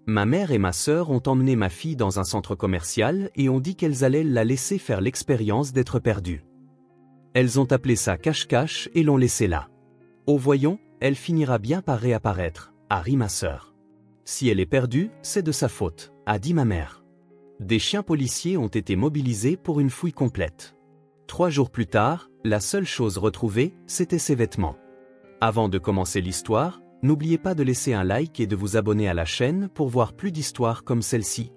Ma mère et ma sœur ont emmené ma fille dans un centre commercial et ont dit qu'elles allaient la laisser faire l'expérience d'être perdue. Elles ont appelé ça cache-cache et l'ont laissée là. Oh voyons, elle finira bien par réapparaître, a ri ma sœur. Si elle est perdue, c'est de sa faute, a dit ma mère. Des chiens policiers ont été mobilisés pour une fouille complète. 3 jours plus tard, la seule chose retrouvée, c'était ses vêtements. Avant de commencer l'histoire, n'oubliez pas de laisser un like et de vous abonner à la chaîne pour voir plus d'histoires comme celle-ci.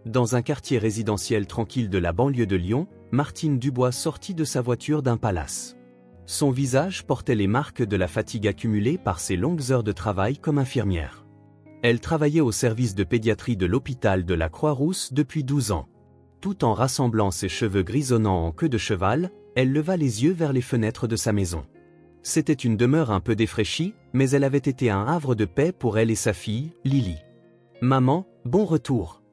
Dans un quartier résidentiel tranquille de la banlieue de Lyon, Martine Dubois sortit de sa voiture d'un palace. Son visage portait les marques de la fatigue accumulée par ses longues heures de travail comme infirmière. Elle travaillait au service de pédiatrie de l'hôpital de la Croix-Rousse depuis 12 ans. Tout en rassemblant ses cheveux grisonnants en queue de cheval, elle leva les yeux vers les fenêtres de sa maison. C'était une demeure un peu défraîchie, mais elle avait été un havre de paix pour elle et sa fille, Lily. « Maman, bon retour !»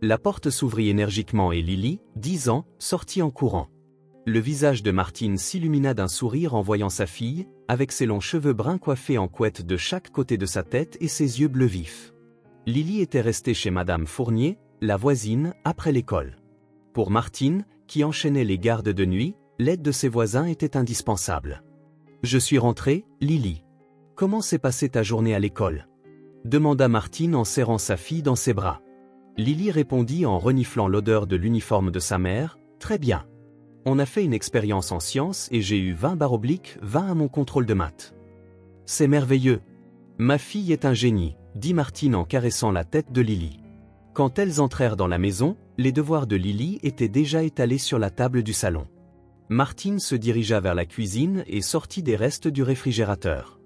La porte s'ouvrit énergiquement et Lily, 10 ans, sortit en courant. Le visage de Martine s'illumina d'un sourire en voyant sa fille, avec ses longs cheveux bruns coiffés en couette de chaque côté de sa tête et ses yeux bleus vifs. Lily était restée chez Madame Fournier, la voisine, après l'école. Pour Martine, qui enchaînait les gardes de nuit, l'aide de ses voisins était indispensable. « Je suis rentrée, Lily. Comment s'est passée ta journée à l'école ?» demanda Martine en serrant sa fille dans ses bras. Lily répondit en reniflant l'odeur de l'uniforme de sa mère, « Très bien. On a fait une expérience en sciences et j'ai eu 20/20 à mon contrôle de maths. »« C'est merveilleux. Ma fille est un génie, » dit Martine en caressant la tête de Lily. Quand elles entrèrent dans la maison, les devoirs de Lily étaient déjà étalés sur la table du salon. Martine se dirigea vers la cuisine et sortit des restes du réfrigérateur.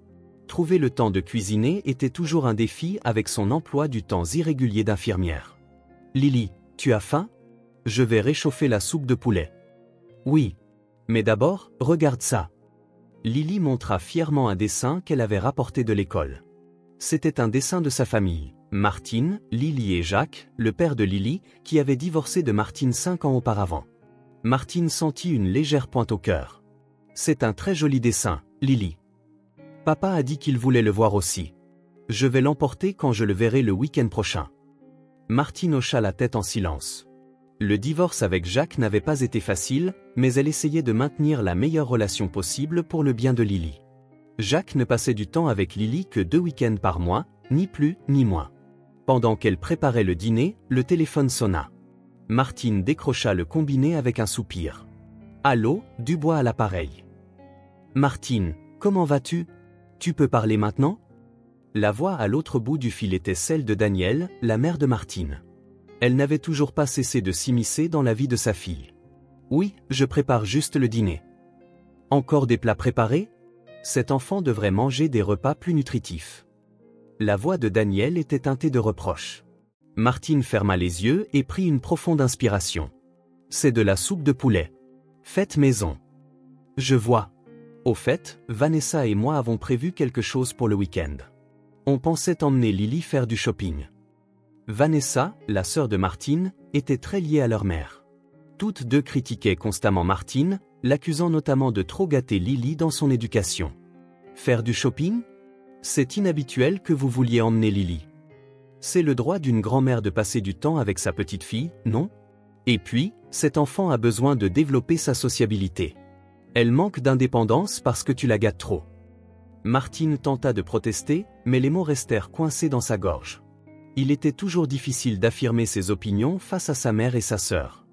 Trouver le temps de cuisiner était toujours un défi avec son emploi du temps irrégulier d'infirmière. « Lily, tu as faim ? Je vais réchauffer la soupe de poulet. »« Oui. Mais d'abord, regarde ça. » Lily montra fièrement un dessin qu'elle avait rapporté de l'école. C'était un dessin de sa famille, Martine, Lily et Jacques, le père de Lily, qui avait divorcé de Martine 5 ans auparavant. Martine sentit une légère pointe au cœur. « C'est un très joli dessin, Lily. Papa a dit qu'il voulait le voir aussi. Je vais l'emporter quand je le verrai le week-end prochain. » Martine hocha la tête en silence. Le divorce avec Jacques n'avait pas été facile, mais elle essayait de maintenir la meilleure relation possible pour le bien de Lily. Jacques ne passait du temps avec Lily que 2 week-ends par mois, ni plus ni moins. Pendant qu'elle préparait le dîner, le téléphone sonna. Martine décrocha le combiné avec un soupir. « Allô, Dubois à l'appareil. »« Martine, comment vas-tu ? Tu peux parler maintenant ?» La voix à l'autre bout du fil était celle de Danielle, la mère de Martine. Elle n'avait toujours pas cessé de s'immiscer dans la vie de sa fille. « Oui, je prépare juste le dîner. »« Encore des plats préparés ? Cet enfant devrait manger des repas plus nutritifs. » La voix de Danielle était teintée de reproche. Martine ferma les yeux et prit une profonde inspiration. « C'est de la soupe de poulet. Faite maison. »« Je vois. Au fait, Vanessa et moi avons prévu quelque chose pour le week-end. On pensait emmener Lily faire du shopping. » Vanessa, la sœur de Martine, était très liée à leur mère. Toutes deux critiquaient constamment Martine, l'accusant notamment de trop gâter Lily dans son éducation. « Faire du shopping ? C'est inhabituel que vous vouliez emmener Lily. C'est le droit d'une grand-mère de passer du temps avec sa petite fille, non ? Et puis, cet enfant a besoin de développer sa sociabilité. Elle manque d'indépendance parce que tu la gâtes trop. » Martine tenta de protester, mais les mots restèrent coincés dans sa gorge. Il était toujours difficile d'affirmer ses opinions face à sa mère et sa sœur.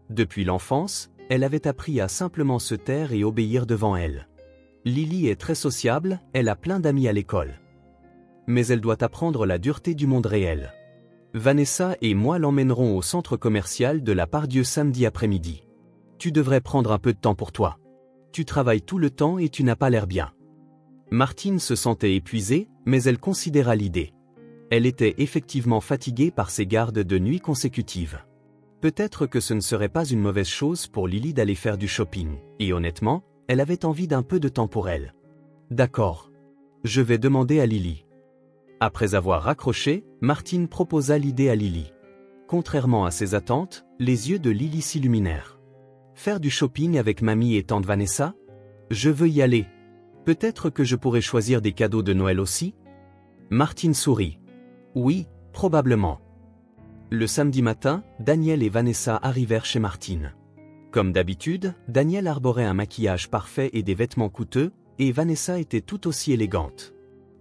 Depuis l'enfance, elle avait appris à simplement se taire et obéir devant elle. Lily est très sociable, elle a plein d'amis à l'école. Mais elle doit apprendre la dureté du monde réel. Vanessa et moi l'emmènerons au centre commercial de la Pardieu samedi après-midi. Tu devrais prendre un peu de temps pour toi. Tu travailles tout le temps et tu n'as pas l'air bien. Martine se sentait épuisée, mais elle considéra l'idée. Elle était effectivement fatiguée par ses gardes de nuit consécutives. Peut-être que ce ne serait pas une mauvaise chose pour Lily d'aller faire du shopping, et honnêtement, elle avait envie d'un peu de temps pour elle. D'accord. Je vais demander à Lily. Après avoir raccroché, Martine proposa l'idée à Lily. Contrairement à ses attentes, les yeux de Lily s'illuminèrent. Faire du shopping avec mamie et tante Vanessa ? Je veux y aller. Peut-être que je pourrais choisir des cadeaux de Noël aussi ? Martine sourit. Oui, Probablement. Le samedi matin, Daniel et Vanessa arrivèrent chez Martine. Comme d'habitude, Daniel arborait un maquillage parfait et des vêtements coûteux, et Vanessa était tout aussi élégante.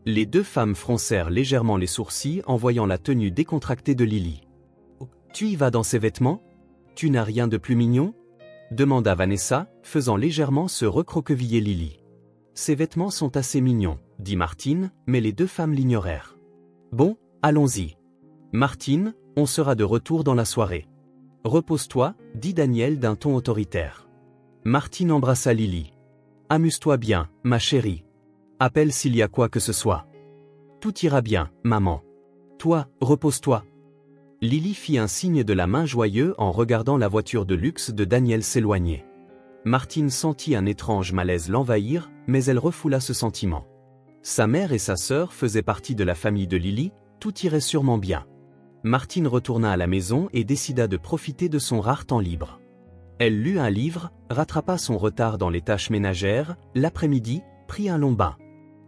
Les deux femmes froncèrent légèrement les sourcils en voyant la tenue décontractée de Lily. « Tu y vas dans ces vêtements? Tu n'as rien de plus mignon ?» demanda Vanessa, faisant légèrement se recroqueviller Lily. « Ces vêtements sont assez mignons, » dit Martine, mais les deux femmes l'ignorèrent. « Bon, allons-y. Martine, on sera de retour dans la soirée. »« Repose-toi, » dit Daniel d'un ton autoritaire. Martine embrassa Lily. « Amuse-toi bien, ma chérie. Appelle s'il y a quoi que ce soit. Tout ira bien, maman. Toi, repose-toi. » Lily fit un signe de la main joyeux en regardant la voiture de luxe de Daniel s'éloigner. Martine sentit un étrange malaise l'envahir, mais elle refoula ce sentiment. Sa mère et sa sœur faisaient partie de la famille de Lily, tout irait sûrement bien. Martine retourna à la maison et décida de profiter de son rare temps libre. Elle lut un livre, rattrapa son retard dans les tâches ménagères, l'après-midi, prit un long bain.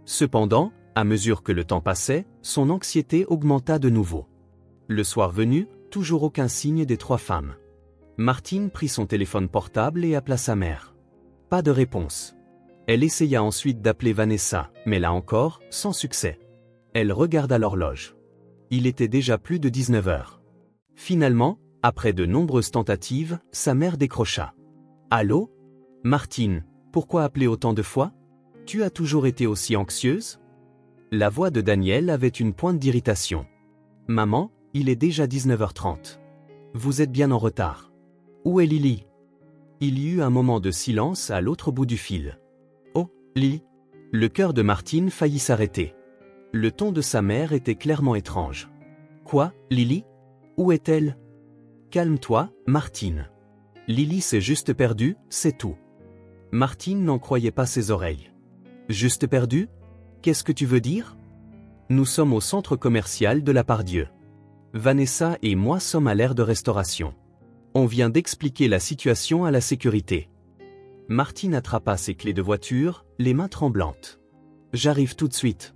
Cependant, à mesure que le temps passait, son anxiété augmenta de nouveau. Le soir venu, toujours aucun signe des trois femmes. Martine prit son téléphone portable et appela sa mère. Pas de réponse. Elle essaya ensuite d'appeler Vanessa, mais là encore, sans succès. Elle regarda l'horloge. Il était déjà plus de 19 heures. Finalement, après de nombreuses tentatives, sa mère décrocha. « Allô? Martine, pourquoi appeler autant de fois? Tu as toujours été aussi anxieuse ?» La voix de Daniel avait une pointe d'irritation. « Maman, il est déjà 19h30. Vous êtes bien en retard. Où est Lily? » Il y eut un moment de silence à l'autre bout du fil. « Oh, Lily !» Le cœur de Martine faillit s'arrêter. Le ton de sa mère était clairement étrange. « Quoi, Lily? Où est-elle? » « Calme-toi, Martine. Lily s'est juste perdue, c'est tout. » Martine n'en croyait pas ses oreilles. « Juste perdue? Qu'est-ce que tu veux dire? » Nous sommes au centre commercial de la Pardieu. Vanessa et moi sommes à l'aire de restauration. On vient d'expliquer la situation à la sécurité. Martine attrapa ses clés de voiture, les mains tremblantes. « J'arrive tout de suite. »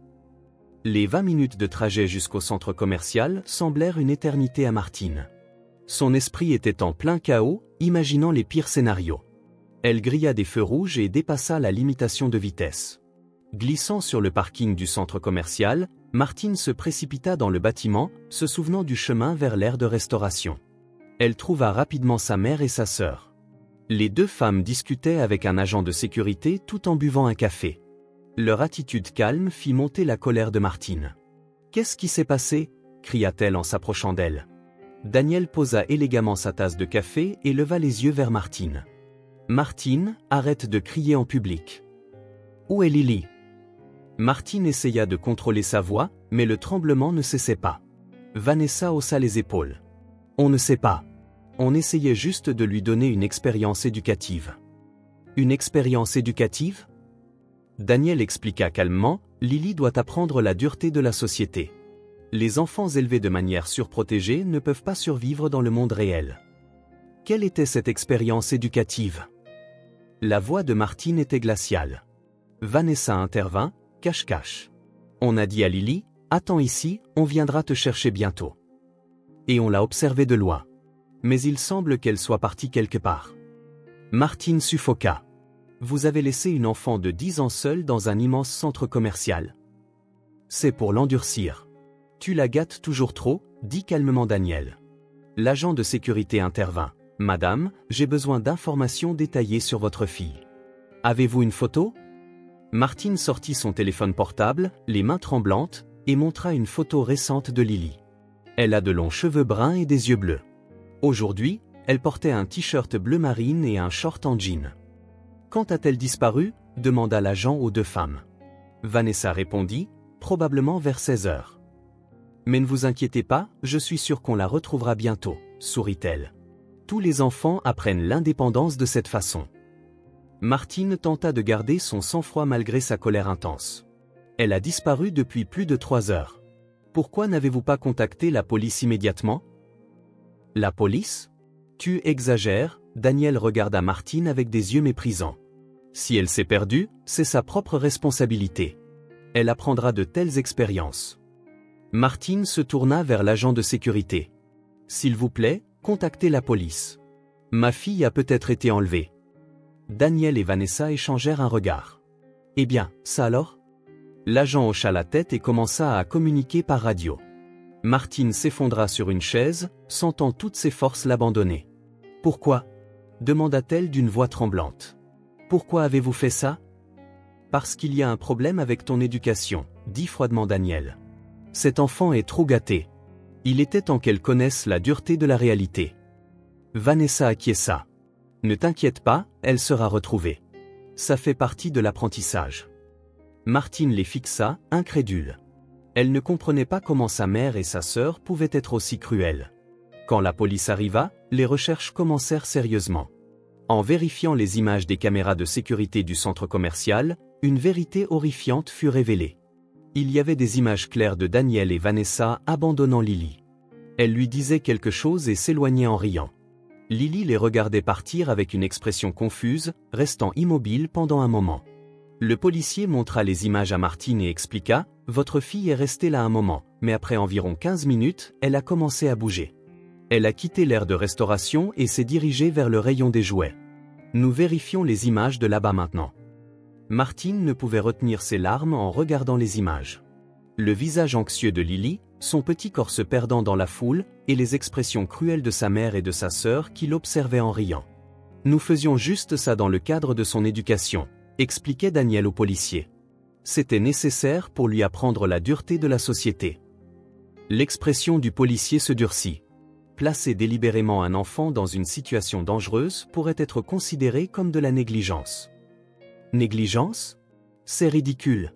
Les 20 minutes de trajet jusqu'au centre commercial semblèrent une éternité à Martine. Son esprit était en plein chaos, imaginant les pires scénarios. Elle grilla des feux rouges et dépassa la limitation de vitesse. Glissant sur le parking du centre commercial, Martine se précipita dans le bâtiment, se souvenant du chemin vers l'aire de restauration. Elle trouva rapidement sa mère et sa sœur. Les deux femmes discutaient avec un agent de sécurité tout en buvant un café. Leur attitude calme fit monter la colère de Martine. « Qu'est-ce qui s'est passé ?» cria-t-elle en s'approchant d'elle. Daniel posa élégamment sa tasse de café et leva les yeux vers Martine. « Martine, arrête de crier en public. Où est Lily ?» Martine essaya de contrôler sa voix, mais le tremblement ne cessait pas. Vanessa haussa les épaules. « On ne sait pas. On essayait juste de lui donner une expérience éducative. » « Une expérience éducative ?» Daniel expliqua calmement, « Lily doit apprendre la dureté de la société. Les enfants élevés de manière surprotégée ne peuvent pas survivre dans le monde réel. » Quelle était cette expérience éducative? La voix de Martine était glaciale. Vanessa intervint, « Cache-cache. On a dit à Lily, attends ici, on viendra te chercher bientôt. » Et on l'a observée de loin. Mais il semble qu'elle soit partie quelque part. Martine suffoqua. « Vous avez laissé une enfant de 10 ans seule dans un immense centre commercial. C'est pour l'endurcir. Tu la gâtes toujours trop, » dit calmement Daniel. L'agent de sécurité intervint. « Madame, j'ai besoin d'informations détaillées sur votre fille. Avez-vous une photo ?» Martine sortit son téléphone portable, les mains tremblantes, et montra une photo récente de Lily. Elle a de longs cheveux bruns et des yeux bleus. Aujourd'hui, elle portait un t-shirt bleu marine et un short en jean. « Quand a-t-elle disparu ?» demanda l'agent aux deux femmes. Vanessa répondit, « Probablement vers 16 heures. » « Mais ne vous inquiétez pas, je suis sûre qu'on la retrouvera bientôt, » sourit-elle. Tous les enfants apprennent l'indépendance de cette façon. Martine tenta de garder son sang-froid malgré sa colère intense. Elle a disparu depuis plus de 3 heures. Pourquoi n'avez-vous pas contacté la police immédiatement? La police? Tu exagères, Daniel regarda Martine avec des yeux méprisants. Si elle s'est perdue, c'est sa propre responsabilité. Elle apprendra de telles expériences. Martine se tourna vers l'agent de sécurité. « S'il vous plaît, contactez la police. Ma fille a peut-être été enlevée. » Daniel et Vanessa échangèrent un regard. « Eh bien, ça alors ?» L'agent hocha la tête et commença à communiquer par radio. Martine s'effondra sur une chaise, sentant toutes ses forces l'abandonner. « Pourquoi ?» demanda-t-elle d'une voix tremblante. « Pourquoi avez-vous fait ça ?»« Parce qu'il y a un problème avec ton éducation, » dit froidement Daniel. « Cet enfant est trop gâté. Il était temps qu'elle connaisse la dureté de la réalité. » Vanessa acquiesça. « Ne t'inquiète pas, elle sera retrouvée. Ça fait partie de l'apprentissage. » Martine les fixa, incrédule. Elle ne comprenait pas comment sa mère et sa sœur pouvaient être aussi cruelles. Quand la police arriva, les recherches commencèrent sérieusement. En vérifiant les images des caméras de sécurité du centre commercial, une vérité horrifiante fut révélée. Il y avait des images claires de Daniel et Vanessa abandonnant Lily. Elle lui disait quelque chose et s'éloignait en riant. Lily les regardait partir avec une expression confuse, restant immobile pendant un moment. Le policier montra les images à Martine et expliqua « Votre fille est restée là un moment, mais après environ 15 minutes, elle a commencé à bouger. Elle a quitté l'aire de restauration et s'est dirigée vers le rayon des jouets. Nous vérifions les images de là-bas maintenant. » Martine ne pouvait retenir ses larmes en regardant les images. Le visage anxieux de Lily, son petit corps se perdant dans la foule, et les expressions cruelles de sa mère et de sa sœur qui l'observaient en riant. « Nous faisions juste ça dans le cadre de son éducation, » expliquait Daniel au policier. C'était nécessaire pour lui apprendre la dureté de la société. L'expression du policier se durcit. Placer délibérément un enfant dans une situation dangereuse pourrait être considéré comme de la négligence. Négligence ? C'est ridicule.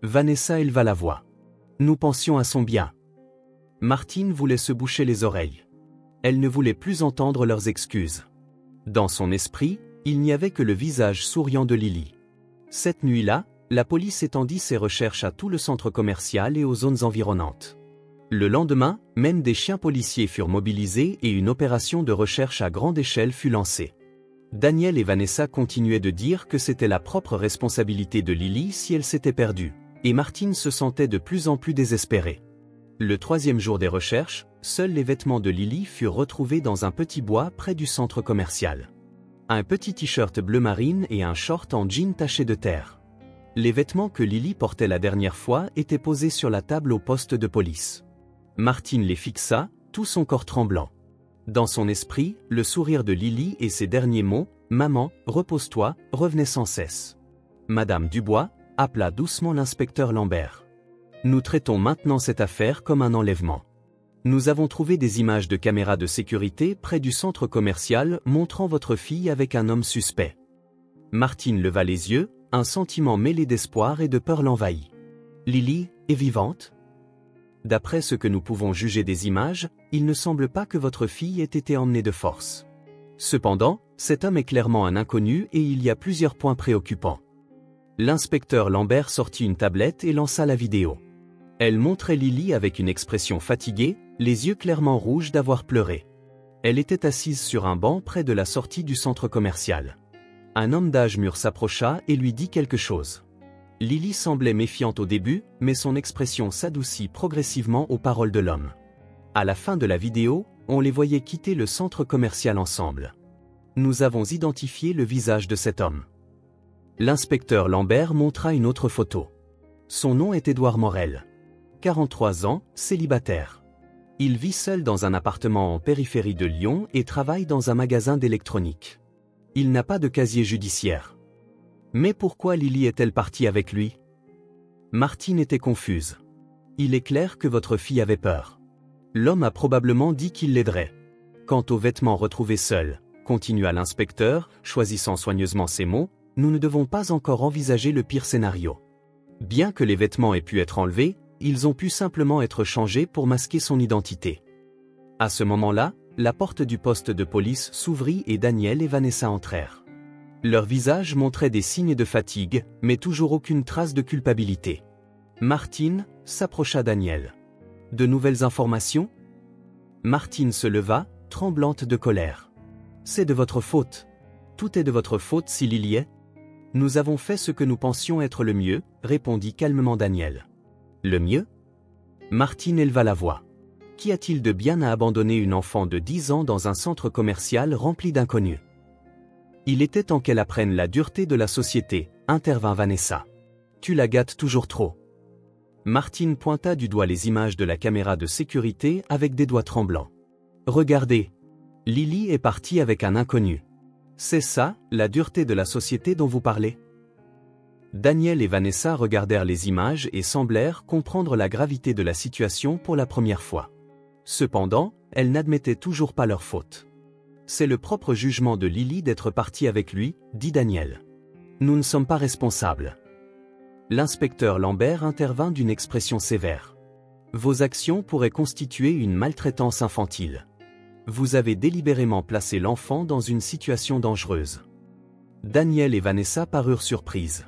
Vanessa éleva la voix. Nous pensions à son bien. Martine voulait se boucher les oreilles. Elle ne voulait plus entendre leurs excuses. Dans son esprit, il n'y avait que le visage souriant de Lily. Cette nuit-là, la police étendit ses recherches à tout le centre commercial et aux zones environnantes. Le lendemain, même des chiens policiers furent mobilisés et une opération de recherche à grande échelle fut lancée. Daniel et Vanessa continuaient de dire que c'était la propre responsabilité de Lily si elle s'était perdue, et Martine se sentait de plus en plus désespérée. Le 3e jour des recherches, seuls les vêtements de Lily furent retrouvés dans un petit bois près du centre commercial. Un petit t-shirt bleu marine et un short en jean taché de terre. Les vêtements que Lily portait la dernière fois étaient posés sur la table au poste de police. Martine les fixa, tout son corps tremblant. Dans son esprit, le sourire de Lily et ses derniers mots, « Maman, repose-toi », revenaient sans cesse. Madame Dubois appela doucement l'inspecteur Lambert. « Nous traitons maintenant cette affaire comme un enlèvement. Nous avons trouvé des images de caméras de sécurité près du centre commercial montrant votre fille avec un homme suspect. » Martine leva les yeux, un sentiment mêlé d'espoir et de peur l'envahit. « Lily est vivante ? » D'après ce que nous pouvons juger des images, il ne semble pas que votre fille ait été emmenée de force. Cependant, cet homme est clairement un inconnu et il y a plusieurs points préoccupants. L'inspecteur Lambert sortit une tablette et lança la vidéo. Elle montrait Lily avec une expression fatiguée, les yeux clairement rouges d'avoir pleuré. Elle était assise sur un banc près de la sortie du centre commercial. Un homme d'âge mûr s'approcha et lui dit quelque chose. Lily semblait méfiante au début, mais son expression s'adoucit progressivement aux paroles de l'homme. À la fin de la vidéo, on les voyait quitter le centre commercial ensemble. Nous avons identifié le visage de cet homme. L'inspecteur Lambert montra une autre photo. Son nom est Édouard Morel. 43 ans, célibataire. Il vit seul dans un appartement en périphérie de Lyon et travaille dans un magasin d'électronique. Il n'a pas de casier judiciaire. Mais pourquoi Lily est-elle partie avec lui? Martine était confuse. Il est clair que votre fille avait peur. L'homme a probablement dit qu'il l'aiderait. Quant aux vêtements retrouvés seuls, continua l'inspecteur, choisissant soigneusement ses mots, nous ne devons pas encore envisager le pire scénario. Bien que les vêtements aient pu être enlevés, ils ont pu simplement être changés pour masquer son identité. À ce moment-là, la porte du poste de police s'ouvrit et Daniel et Vanessa entrèrent. Leurs visages montraient des signes de fatigue, mais toujours aucune trace de culpabilité. Martine s'approcha Daniel. « De nouvelles informations ?» Martine se leva, tremblante de colère. « C'est de votre faute. Tout est de votre faute s'il y est. Nous avons fait ce que nous pensions être le mieux, » répondit calmement Daniel. « Le mieux ? Martine éleva la voix. Qu'y a-t-il de bien à abandonner une enfant de 10 ans dans un centre commercial rempli d'inconnus? Il était temps qu'elle apprenne la dureté de la société, intervint Vanessa. Tu la gâtes toujours trop. Martine pointa du doigt les images de la caméra de sécurité avec des doigts tremblants. Regardez. Lily est partie avec un inconnu. C'est ça, la dureté de la société dont vous parlez? Daniel et Vanessa regardèrent les images et semblèrent comprendre la gravité de la situation pour la première fois. Cependant, elles n'admettaient toujours pas leur faute. C'est le propre jugement de Lily d'être partie avec lui, dit Daniel. Nous ne sommes pas responsables. L'inspecteur Lambert intervint d'une expression sévère. Vos actions pourraient constituer une maltraitance infantile. Vous avez délibérément placé l'enfant dans une situation dangereuse. Daniel et Vanessa parurent surprises.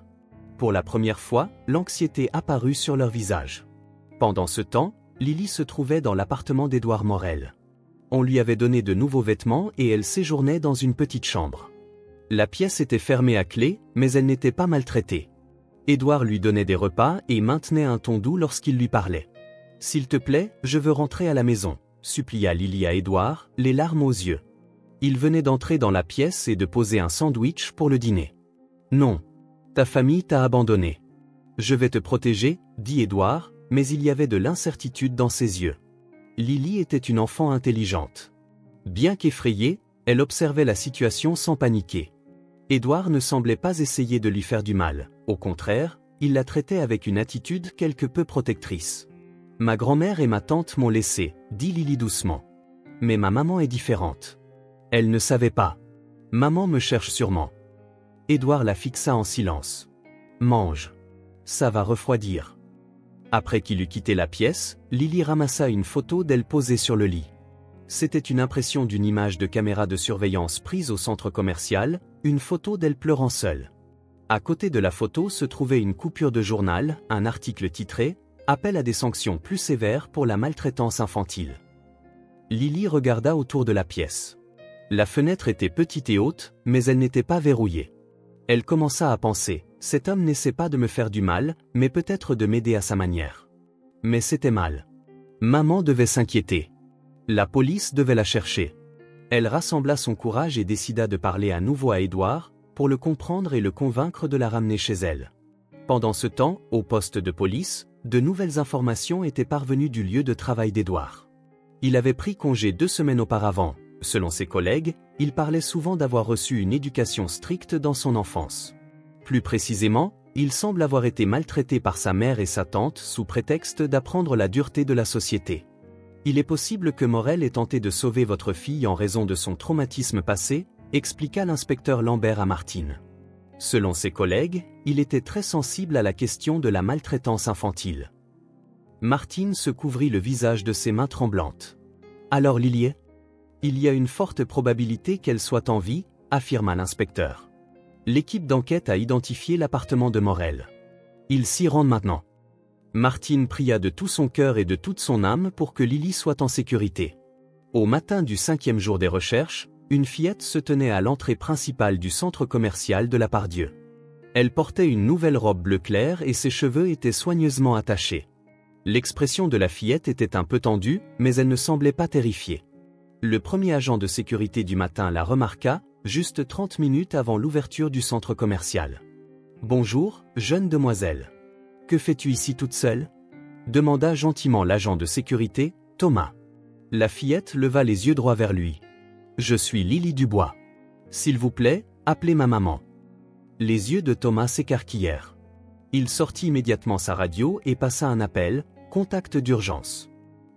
Pour la première fois, l'anxiété apparut sur leur visage. Pendant ce temps, Lily se trouvait dans l'appartement d'Édouard Morel. On lui avait donné de nouveaux vêtements et elle séjournait dans une petite chambre. La pièce était fermée à clé, mais elle n'était pas maltraitée. Édouard lui donnait des repas et maintenait un ton doux lorsqu'il lui parlait. « S'il te plaît, je veux rentrer à la maison », supplia Lily à Édouard, les larmes aux yeux. Il venait d'entrer dans la pièce et de poser un sandwich pour le dîner. « Non. Ta famille t'a abandonné. Je vais te protéger, dit Édouard, mais il y avait de l'incertitude dans ses yeux. Lily était une enfant intelligente. Bien qu'effrayée, elle observait la situation sans paniquer. Édouard ne semblait pas essayer de lui faire du mal, au contraire, il la traitait avec une attitude quelque peu protectrice. « Ma grand-mère et ma tante m'ont laissé, dit Lily doucement. Mais ma maman est différente. Elle ne savait pas. Maman me cherche sûrement. » Édouard la fixa en silence. « Mange. Ça va refroidir. » Après qu'il eut quitté la pièce, Lily ramassa une photo d'elle posée sur le lit. C'était une impression d'une image de caméra de surveillance prise au centre commercial, une photo d'elle pleurant seule. À côté de la photo se trouvait une coupure de journal, un article titré « Appel à des sanctions plus sévères pour la maltraitance infantile ». Lily regarda autour de la pièce. La fenêtre était petite et haute, mais elle n'était pas verrouillée. Elle commença à penser, cet homme n'essaie pas de me faire du mal, mais peut-être de m'aider à sa manière. Mais c'était mal. Maman devait s'inquiéter. La police devait la chercher. Elle rassembla son courage et décida de parler à nouveau à Édouard, pour le comprendre et le convaincre de la ramener chez elle. Pendant ce temps, au poste de police, de nouvelles informations étaient parvenues du lieu de travail d'Édouard. Il avait pris congé 2 semaines auparavant. Selon ses collègues, il parlait souvent d'avoir reçu une éducation stricte dans son enfance. Plus précisément, il semble avoir été maltraité par sa mère et sa tante sous prétexte d'apprendre la dureté de la société. Il est possible que Morel ait tenté de sauver votre fille en raison de son traumatisme passé, expliqua l'inspecteur Lambert à Martine. Selon ses collègues, il était très sensible à la question de la maltraitance infantile. Martine se couvrit le visage de ses mains tremblantes. « Alors Lily ? Il y a une forte probabilité qu'elle soit en vie, affirma l'inspecteur. L'équipe d'enquête a identifié l'appartement de Morel. Ils s'y rendent maintenant. » Martine pria de tout son cœur et de toute son âme pour que Lily soit en sécurité. Au matin du 5e jour des recherches, une fillette se tenait à l'entrée principale du centre commercial de la Pardieu. Elle portait une nouvelle robe bleu clair et ses cheveux étaient soigneusement attachés. L'expression de la fillette était un peu tendue, mais elle ne semblait pas terrifiée. Le premier agent de sécurité du matin la remarqua, juste 30 minutes avant l'ouverture du centre commercial. « Bonjour, jeune demoiselle. Que fais-tu ici toute seule ?» demanda gentiment l'agent de sécurité, Thomas. La fillette leva les yeux droits vers lui. « Je suis Lily Dubois. S'il vous plaît, appelez ma maman. » Les yeux de Thomas s'écarquillèrent. Il sortit immédiatement sa radio et passa un appel, contact d'urgence.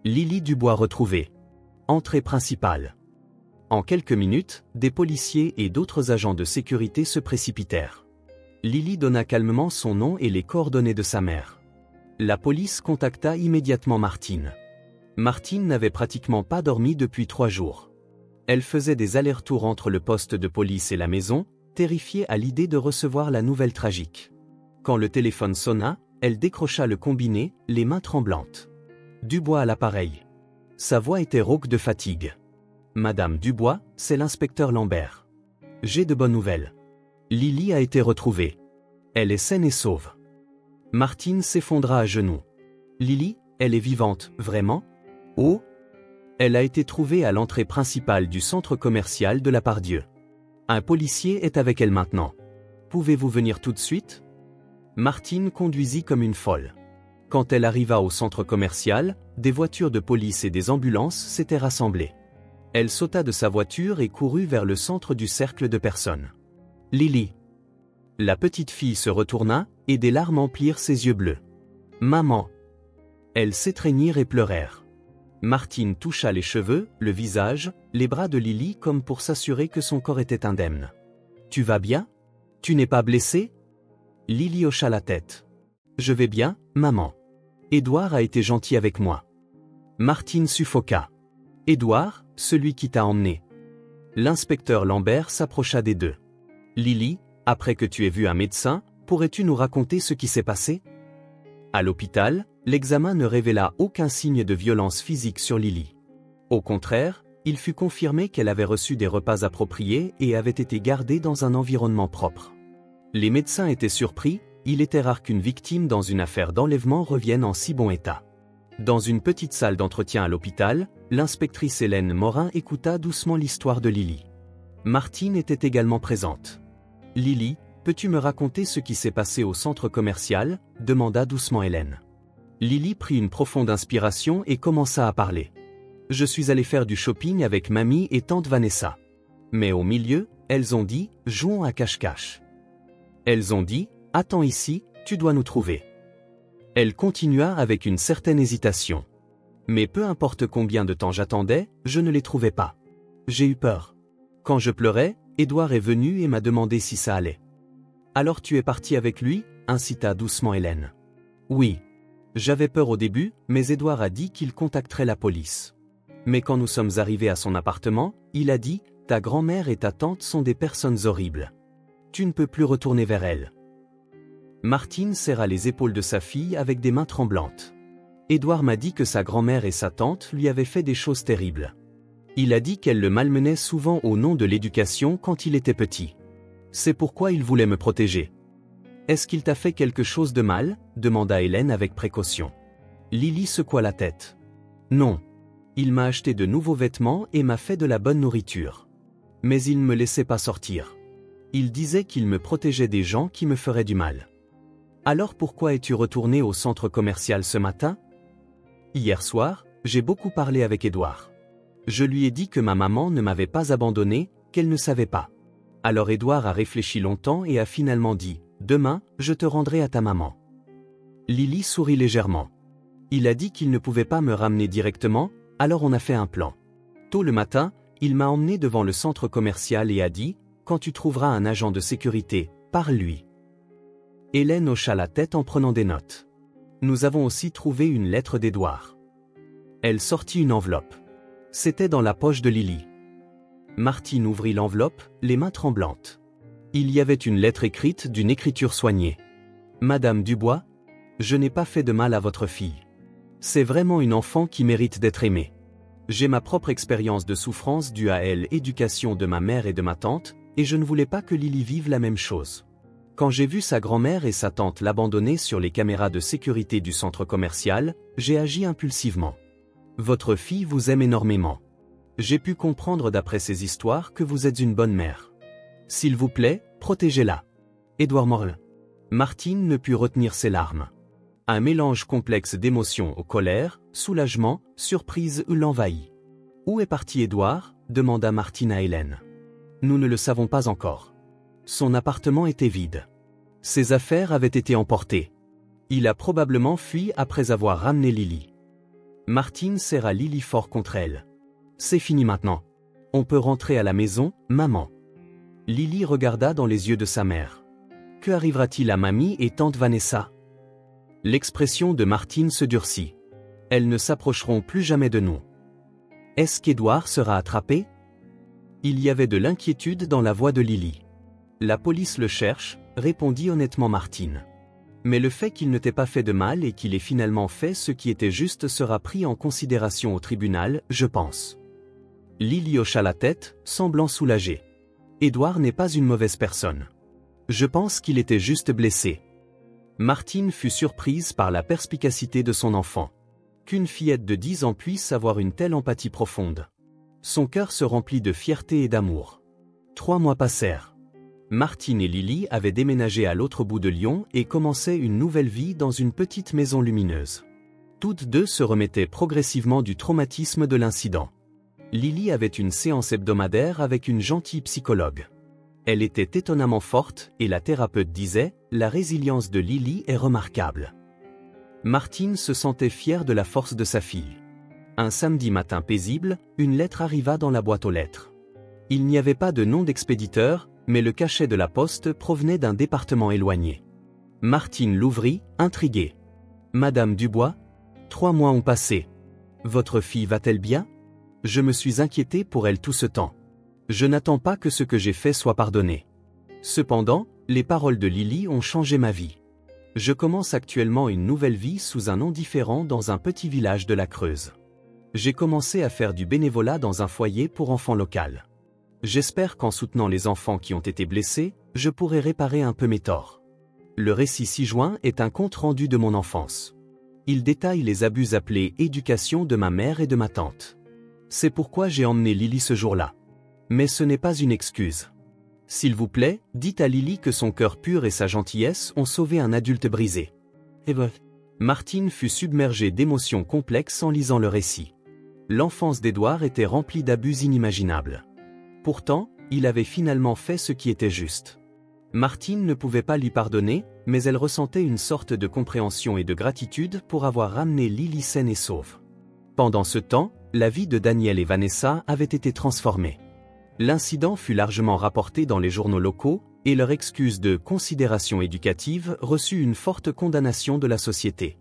Lily Dubois retrouvée. Entrée principale. En quelques minutes, des policiers et d'autres agents de sécurité se précipitèrent. Lily donna calmement son nom et les coordonnées de sa mère. La police contacta immédiatement Martine. Martine n'avait pratiquement pas dormi depuis 3 jours. Elle faisait des allers-retours entre le poste de police et la maison, terrifiée à l'idée de recevoir la nouvelle tragique. Quand le téléphone sonna, elle décrocha le combiné, les mains tremblantes. Dubois à l'appareil. Sa voix était rauque de fatigue. « Madame Dubois, c'est l'inspecteur Lambert. J'ai de bonnes nouvelles. Lily a été retrouvée. Elle est saine et sauve. » Martine s'effondra à genoux. « Lily, Elle est vivante, vraiment? Oh? Elle a été trouvée à l'entrée principale du centre commercial de la Pardieu. Un policier est avec elle maintenant. Pouvez-vous venir tout de suite? Martine conduisit comme une folle. Quand elle arriva au centre commercial, des voitures de police et des ambulances s'étaient rassemblées. Elle sauta de sa voiture et courut vers le centre du cercle de personnes. Lily. La petite fille se retourna, et des larmes emplirent ses yeux bleus. Maman. Elles s'étreignirent et pleurèrent. Martine toucha les cheveux, le visage, les bras de Lily comme pour s'assurer que son corps était indemne. Tu vas bien? Tu n'es pas blessée? Lily hocha la tête. Je vais bien, maman. Édouard a été gentil avec moi. Martine suffoqua. Édouard, celui qui t'a emmené. L'inspecteur Lambert s'approcha des deux. Lily, après que tu aies vu un médecin, pourrais-tu nous raconter ce qui s'est passé? À l'hôpital, l'examen ne révéla aucun signe de violence physique sur Lily. Au contraire, il fut confirmé qu'elle avait reçu des repas appropriés et avait été gardée dans un environnement propre. Les médecins étaient surpris, il était rare qu'une victime dans une affaire d'enlèvement revienne en si bon état. Dans une petite salle d'entretien à l'hôpital, l'inspectrice Hélène Morin écouta doucement l'histoire de Lily. Martine était également présente. Lily, peux-tu me raconter ce qui s'est passé au centre commercial? Demanda doucement Hélène. Lily prit une profonde inspiration et commença à parler. Je suis allée faire du shopping avec mamie et tante Vanessa. Mais au milieu, elles ont dit, jouons à cache-cache. Elles ont dit, attends ici, tu dois nous trouver. Elle continua avec une certaine hésitation. Mais peu importe combien de temps j'attendais, je ne les trouvais pas. J'ai eu peur. Quand je pleurais, Édouard est venu et m'a demandé si ça allait. Alors tu es parti avec lui? Incita doucement Hélène. Oui. J'avais peur au début, mais Édouard a dit qu'il contacterait la police. Mais quand nous sommes arrivés à son appartement, il a dit, ta grand-mère et ta tante sont des personnes horribles. Tu ne peux plus retourner vers elles. Martine serra les épaules de sa fille avec des mains tremblantes. Édouard m'a dit que sa grand-mère et sa tante lui avaient fait des choses terribles. Il a dit qu'elle le malmenait souvent au nom de l'éducation quand il était petit. C'est pourquoi il voulait me protéger. Est-ce qu'il t'a fait quelque chose de mal? Demanda Hélène avec précaution. Lily secoua la tête. Non. Il m'a acheté de nouveaux vêtements et m'a fait de la bonne nourriture. Mais il ne me laissait pas sortir. Il disait qu'il me protégeait des gens qui me feraient du mal. Alors pourquoi es-tu retourné au centre commercial ce matin? Hier soir, j'ai beaucoup parlé avec Édouard. Je lui ai dit que ma maman ne m'avait pas abandonné, qu'elle ne savait pas. Alors Édouard a réfléchi longtemps et a finalement dit, demain, je te rendrai à ta maman. Lily sourit légèrement. Il a dit qu'il ne pouvait pas me ramener directement, alors on a fait un plan. Tôt le matin, il m'a emmené devant le centre commercial et a dit, quand tu trouveras un agent de sécurité, parle-lui. Hélène hocha la tête en prenant des notes. Nous avons aussi trouvé une lettre d'Édouard. Elle sortit une enveloppe. C'était dans la poche de Lily. Martine ouvrit l'enveloppe, les mains tremblantes. Il y avait une lettre écrite d'une écriture soignée. Madame Dubois, je n'ai pas fait de mal à votre fille. C'est vraiment une enfant qui mérite d'être aimée. J'ai ma propre expérience de souffrance due à l'éducation de ma mère et de ma tante, et je ne voulais pas que Lily vive la même chose. Quand j'ai vu sa grand-mère et sa tante l'abandonner sur les caméras de sécurité du centre commercial, j'ai agi impulsivement. Votre fille vous aime énormément. J'ai pu comprendre d'après ces histoires que vous êtes une bonne mère. S'il vous plaît, protégez-la. Édouard Morle. Martine ne put retenir ses larmes. Un mélange complexe d'émotions colère, soulagement, surprise l'envahit. Où est parti Édouard? Demanda Martine à Hélène. Nous ne le savons pas encore. Son appartement était vide. Ses affaires avaient été emportées. Il a probablement fui après avoir ramené Lily. Martine serra Lily fort contre elle. C'est fini maintenant. On peut rentrer à la maison, maman. Lily regarda dans les yeux de sa mère. Que arrivera-t-il à mamie et tante Vanessa? L'expression de Martine se durcit. Elles ne s'approcheront plus jamais de nous. Est-ce qu'Édouard sera attrapé? Il y avait de l'inquiétude dans la voix de Lily. La police le cherche, répondit honnêtement Martine. Mais le fait qu'il ne t'ait pas fait de mal et qu'il ait finalement fait ce qui était juste sera pris en considération au tribunal, je pense. Lily hocha la tête, semblant soulagée. Édouard n'est pas une mauvaise personne. Je pense qu'il était juste blessé. Martine fut surprise par la perspicacité de son enfant. qu'une fillette de 10 ans puisse avoir une telle empathie profonde. Son cœur se remplit de fierté et d'amour. 3 mois passèrent. Martine et Lily avaient déménagé à l'autre bout de Lyon et commençaient une nouvelle vie dans une petite maison lumineuse. Toutes deux se remettaient progressivement du traumatisme de l'incident. Lily avait une séance hebdomadaire avec une gentille psychologue. Elle était étonnamment forte et la thérapeute disait « La résilience de Lily est remarquable ». Martine se sentait fière de la force de sa fille. Un samedi matin paisible, une lettre arriva dans la boîte aux lettres. Il n'y avait pas de nom d'expéditeur, mais le cachet de la poste provenait d'un département éloigné. Martine l'ouvrit, intriguée. « Madame Dubois, 3 mois ont passé. Votre fille va-t-elle bien ? Je me suis inquiétée pour elle tout ce temps. Je n'attends pas que ce que j'ai fait soit pardonné. Cependant, les paroles de Lily ont changé ma vie. Je commence actuellement une nouvelle vie sous un nom différent dans un petit village de la Creuse. J'ai commencé à faire du bénévolat dans un foyer pour enfants local. J'espère qu'en soutenant les enfants qui ont été blessés, je pourrai réparer un peu mes torts. Le récit ci-joint est un compte-rendu de mon enfance. Il détaille les abus appelés éducation de ma mère et de ma tante. C'est pourquoi j'ai emmené Lily ce jour-là. Mais ce n'est pas une excuse. S'il vous plaît, dites à Lily que son cœur pur et sa gentillesse ont sauvé un adulte brisé. Et voilà. Martine fut submergée d'émotions complexes en lisant le récit. L'enfance d'Édouard était remplie d'abus inimaginables. Pourtant, il avait finalement fait ce qui était juste. Martine ne pouvait pas lui pardonner, mais elle ressentait une sorte de compréhension et de gratitude pour avoir ramené Lily saine et sauve. Pendant ce temps, la vie de Daniel et Vanessa avait été transformée. L'incident fut largement rapporté dans les journaux locaux, et leur excuse de considération éducative reçut une forte condamnation de la société.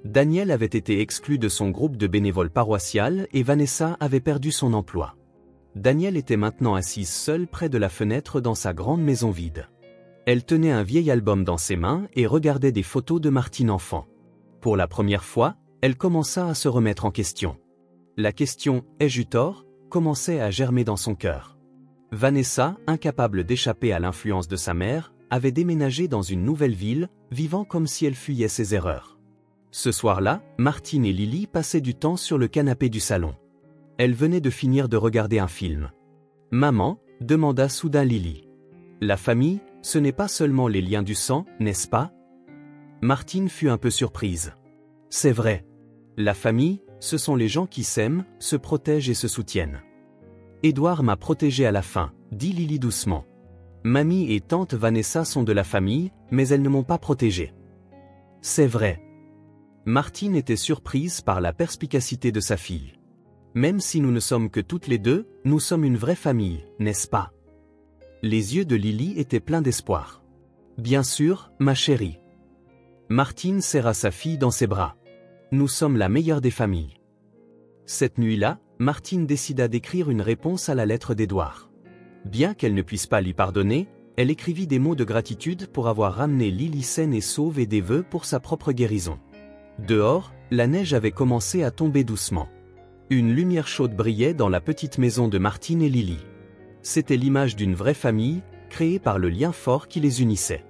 Daniel avait été exclu de son groupe de bénévoles paroissial et Vanessa avait perdu son emploi. Daniel était maintenant assise seule près de la fenêtre dans sa grande maison vide. Elle tenait un vieil album dans ses mains et regardait des photos de Martine enfant. Pour la première fois, elle commença à se remettre en question. La question « ai-je eu tort ?» commençait à germer dans son cœur. Vanessa, incapable d'échapper à l'influence de sa mère, avait déménagé dans une nouvelle ville, vivant comme si elle fuyait ses erreurs. Ce soir-là, Martine et Lily passaient du temps sur le canapé du salon. Elles venaient de finir de regarder un film. « Maman » demanda soudain Lily. « La famille, ce n'est pas seulement les liens du sang, n'est-ce pas ?» Martine fut un peu surprise. « C'est vrai. La famille, ce sont les gens qui s'aiment, se protègent et se soutiennent. » « Édouard m'a protégé à la fin, » dit Lily doucement. « Mamie et tante Vanessa sont de la famille, mais elles ne m'ont pas protégé. » « C'est vrai. » Martine était surprise par la perspicacité de sa fille. « Même si nous ne sommes que toutes les deux, nous sommes une vraie famille, n'est-ce pas ?» Les yeux de Lily étaient pleins d'espoir. « Bien sûr, ma chérie. » Martine serra sa fille dans ses bras. « Nous sommes la meilleure des familles. » Cette nuit-là, Martine décida d'écrire une réponse à la lettre d'Édouard. Bien qu'elle ne puisse pas lui pardonner, elle écrivit des mots de gratitude pour avoir ramené Lily saine et sauve et des vœux pour sa propre guérison. Dehors, la neige avait commencé à tomber doucement. Une lumière chaude brillait dans la petite maison de Martine et Lily. C'était l'image d'une vraie famille, créée par le lien fort qui les unissait.